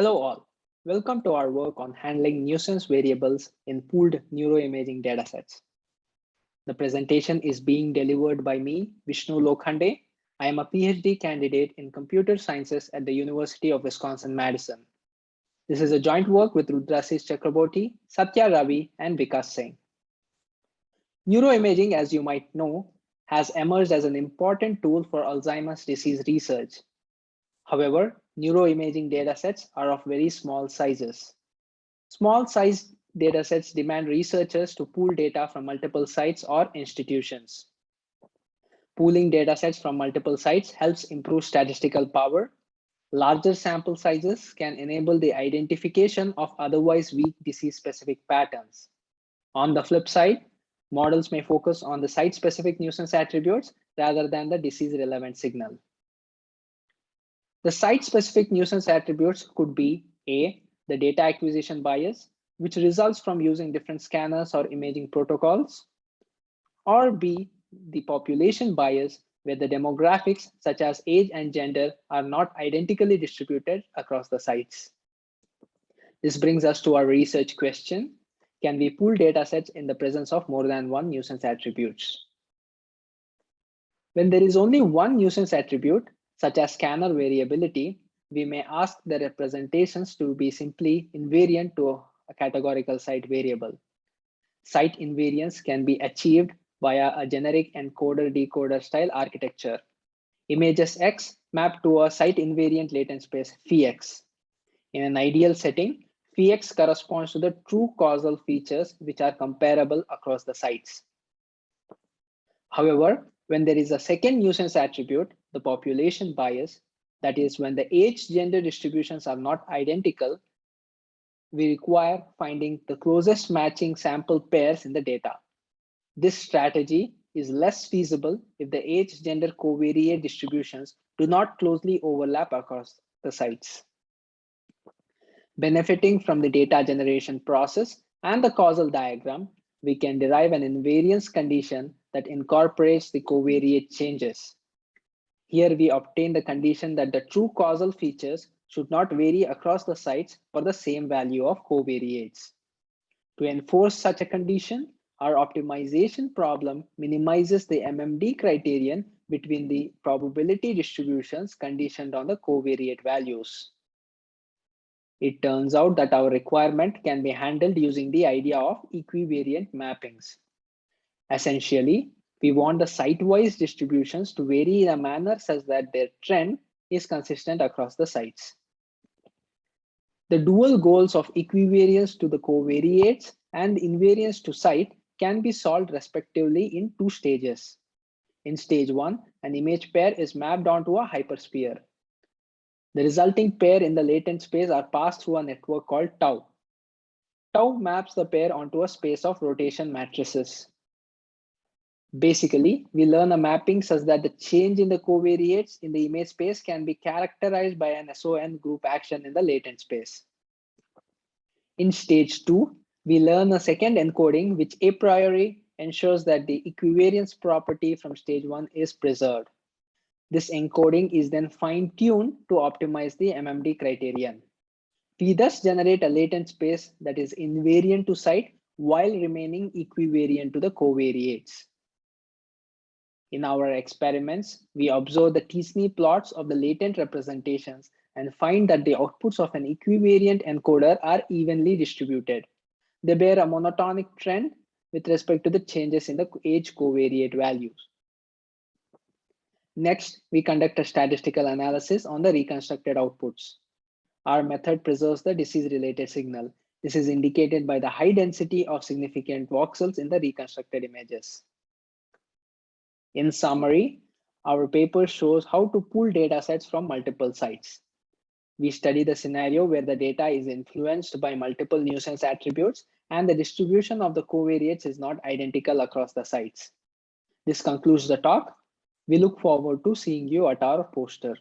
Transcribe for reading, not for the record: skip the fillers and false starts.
Hello all, welcome to our work on handling nuisance variables in pooled neuroimaging datasets. The presentation is being delivered by me, Vishnu Lokhande. I am a PhD candidate in computer sciences at the University of Wisconsin-Madison. This is a joint work with Rudrasis Chakraborty, Satya Ravi, and Vikas Singh. Neuroimaging, as you might know, has emerged as an important tool for Alzheimer's disease research. However, neuroimaging datasets are of very small sizes. Small sized datasets demand researchers to pool data from multiple sites or institutions. Pooling datasets from multiple sites helps improve statistical power. Larger sample sizes can enable the identification of otherwise weak disease-specific patterns. On the flip side, models may focus on the site-specific nuisance attributes rather than the disease-relevant signal. The site-specific nuisance attributes could be A, the data acquisition bias, which results from using different scanners or imaging protocols, or B, the population bias, where the demographics such as age and gender are not identically distributed across the sites. This brings us to our research question. Can we pool datasets in the presence of more than one nuisance attributes? When there is only one nuisance attribute, such as scanner variability, we may ask the representations to be simply invariant to a categorical site variable. Site invariance can be achieved via a generic encoder-decoder style architecture. Images X map to a site invariant latent space phi(x). In an ideal setting, phi(x) corresponds to the true causal features which are comparable across the sites. However, when there is a second nuisance attribute, the population bias, that is when the age-gender distributions are not identical, we require finding the closest matching sample pairs in the data. This strategy is less feasible if the age-gender covariate distributions do not closely overlap across the sites. Benefiting from the data generation process and the causal diagram, we can derive an invariance condition that incorporates the covariate changes. Here we obtain the condition that the true causal features should not vary across the sites for the same value of covariates. To enforce such a condition, our optimization problem minimizes the MMD criterion between the probability distributions conditioned on the covariate values. It turns out that our requirement can be handled using the idea of equivariant mappings. Essentially, we want the site-wise distributions to vary in a manner such that their trend is consistent across the sites. The dual goals of equivariance to the covariates and invariance to site can be solved respectively in two stages. In stage 1, an image pair is mapped onto a hypersphere. The resulting pair in the latent space are passed through a network called tau. Tau maps the pair onto a space of rotation matrices. Basically, we learn a mapping such that the change in the covariates in the image space can be characterized by an SON group action in the latent space. In stage 2, we learn a second encoding which a priori ensures that the equivariance property from stage 1 is preserved. This encoding is then fine-tuned to optimize the MMD criterion. We thus generate a latent space that is invariant to site while remaining equivariant to the covariates. In our experiments, we observe the t-SNE plots of the latent representations and find that the outputs of an equivariant encoder are evenly distributed. They bear a monotonic trend with respect to the changes in the age covariate values. Next, we conduct a statistical analysis on the reconstructed outputs. Our method preserves the disease-related signal. This is indicated by the high density of significant voxels in the reconstructed images. In summary, our paper shows how to pool datasets from multiple sites. We study the scenario where the data is influenced by multiple nuisance attributes and the distribution of the covariates is not identical across the sites. This concludes the talk. We look forward to seeing you at our poster.